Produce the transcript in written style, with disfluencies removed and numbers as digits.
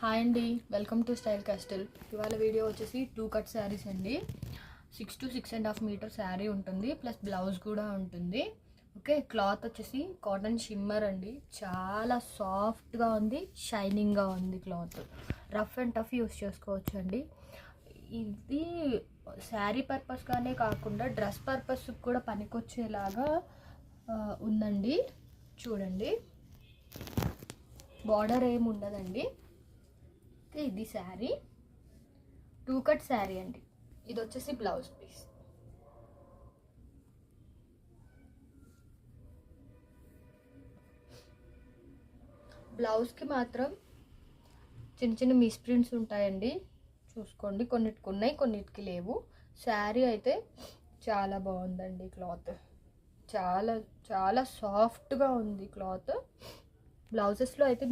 Hi అండి, welcome to style castle. ఇవాళ video వచ్చేసి 2 కట్ శారీస్ అండి. 6 to 6.5 మీటర్ శారీ ఉంటుంది, ప్లస్ బ్లౌజ్ కూడా ఉంటుంది. ఓకే, క్లాత్ వచ్చేసి కాటన్ షిమ్మర్ అండి. చాలా సాఫ్ట్గా ఉంది, షైనింగ్గా ఉంది. Cloth rough and tough use చేసుకోవచ్చు అండి. ఇది శారీ పర్పస్గానే కాకుండా డ్రెస్ పర్పస్ కూడా పనికొచ్చేలాగా ఉందండి. చూడండి, బార్డర్ ఏమి ఉండదండి. ఇది శారీ 2 కట్ శారీ అండి. ఇది వచ్చేసి బ్లౌజ్ పీస్. బ్లౌజ్కి మాత్రం చిన్న చిన్న మిస్ప్రింట్స్ ఉంటాయండి, చూసుకోండి. కొన్నిటికి ఉన్నాయి, కొన్నిటికి లేవు. శారీ అయితే చాలా బాగుందండి. క్లాత్ చాలా చాలా సాఫ్ట్గా ఉంది. క్లాత్ బ్లౌజెస్లో అయితే